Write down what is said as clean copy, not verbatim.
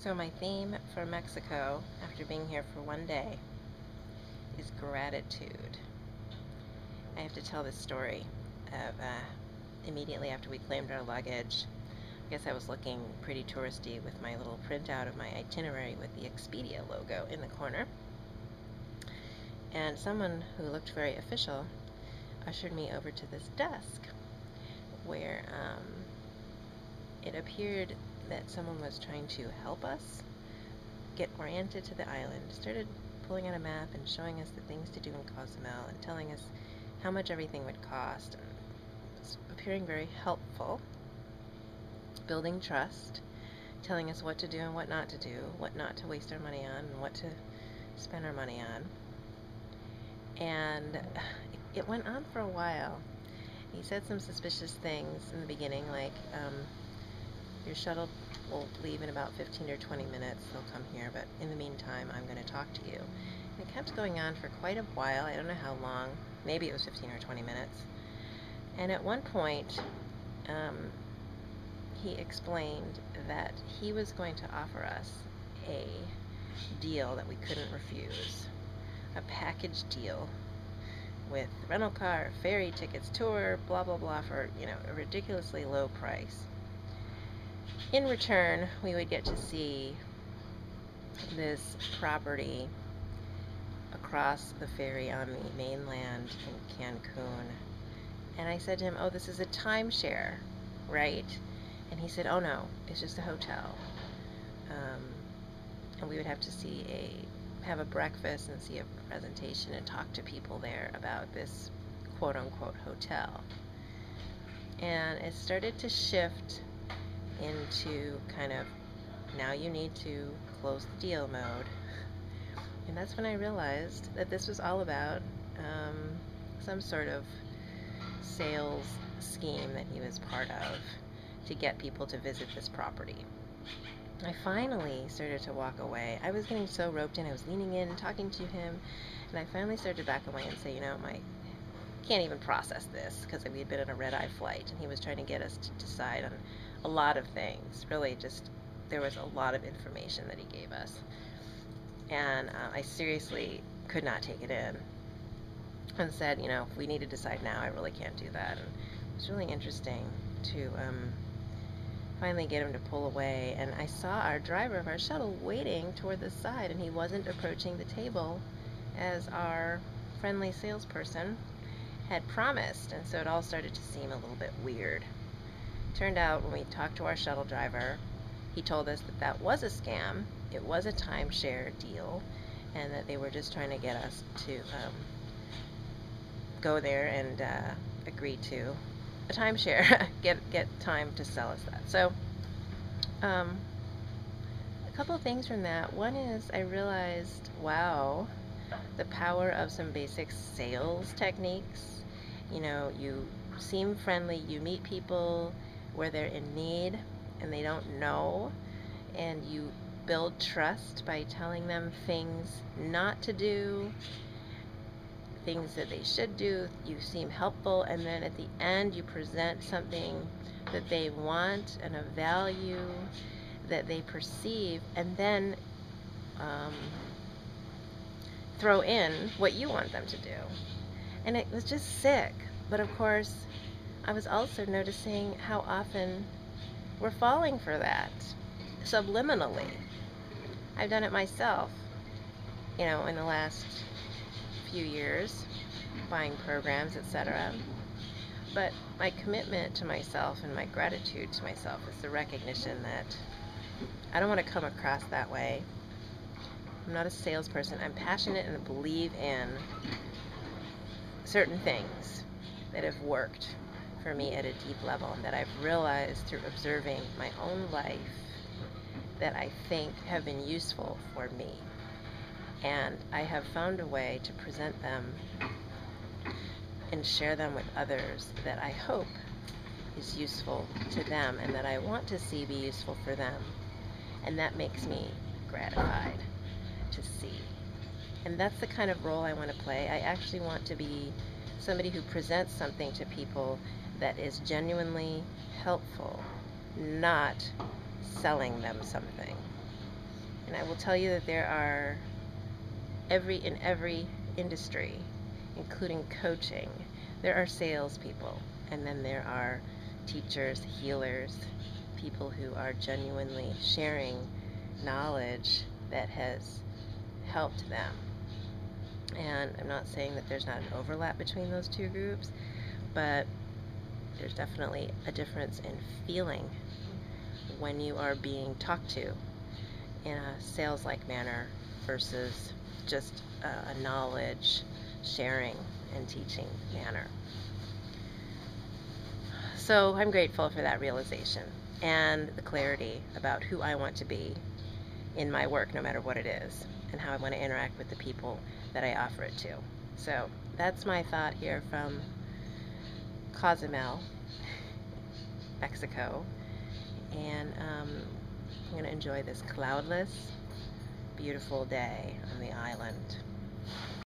So my theme for Mexico, after being here for one day, is gratitude. I have to tell this story of immediately after we claimed our luggage. I guess I was looking pretty touristy with my little printout of my itinerary with the Expedia logo in the corner. And someone who looked very official ushered me over to this desk where it appeared that someone was trying to help us get oriented to the island. Started pulling out a map and showing us the things to do in Cozumel and telling us how much everything would cost. And it was appearing very helpful, building trust, telling us what to do and what not to do, what not to waste our money on and what to spend our money on. And it went on for a while. He said some suspicious things in the beginning, like, your shuttle will leave in about 15 or 20 minutes. They'll come here, but in the meantime, I'm going to talk to you. And it kept going on for quite a while. I don't know how long. Maybe it was 15 or 20 minutes. And at one point, he explained that he was going to offer us a deal that we couldn't refuse. A package deal with rental car, ferry tickets, tour, blah, blah, blah, for, a ridiculously low price. In return, we would get to see this property across the ferry on the mainland in Cancun. And I said to him, "Oh, this is a timeshare, right?" And he said, "Oh no, it's just a hotel." And we would have to have a breakfast and see a presentation and talk to people there about this quote-unquote hotel. And it started to shift into kind of, now you need to close the deal mode. And that's when I realized that this was all about some sort of sales scheme that he was part of to get people to visit this property. I finally started to walk away. I was getting so roped in. I was leaning in, talking to him, and I finally started to back away and say, can't even process this, because we had been on a red-eye flight, and he was trying to get us to decide on a lot of things. Really, there was a lot of information that he gave us, and I seriously could not take it in, and said, if we need to decide now, I really can't do that. And it was really interesting to finally get him to pull away, and I saw our driver of our shuttle waiting toward the side, and he wasn't approaching the table as our friendly salesperson had promised, and so it all started to seem a little bit weird. Turned out, when we talked to our shuttle driver, he told us that that was a scam. It was a timeshare deal, and that they were just trying to get us to go there and agree to a timeshare, get time to sell us that. So a couple of things from that. One is I realized, wow, the power of some basic sales techniques. You seem friendly, you meet people where they're in need and they don't know, and you build trust by telling them things not to do, things that they should do. You seem helpful, and then at the end you present something that they want and a value that they perceive, and then throw in what you want them to do. And it was just sick. But of course, I was also noticing how often we're falling for that subliminally. I've done it myself, in the last few years, buying programs, etc. But my commitment to myself and my gratitude to myself is the recognition that I don't want to come across that way. I'm not a salesperson. I'm passionate and believe in certain things that have worked for me at a deep level, and that I've realized through observing my own life that I think have been useful for me. And I have found a way to present them and share them with others that I hope is useful to them and that I want to see be useful for them. And that makes me gratified to see. And that's the kind of role I want to play. I actually want to be somebody who presents something to people that is genuinely helpful, not selling them something. And I will tell you that there are in every industry, including coaching, there are salespeople, and then there are teachers, healers, people who are genuinely sharing knowledge that has helped them. And I'm not saying that there's not an overlap between those two groups, but there's definitely a difference in feeling when you are being talked to in a sales-like manner versus just a knowledge sharing and teaching manner. So I'm grateful for that realization and the clarity about who I want to be in my work, no matter what it is, and how I want to interact with the people that I offer it to. So that's my thought here from Cozumel, Mexico, and I'm going to enjoy this cloudless, beautiful day on the island.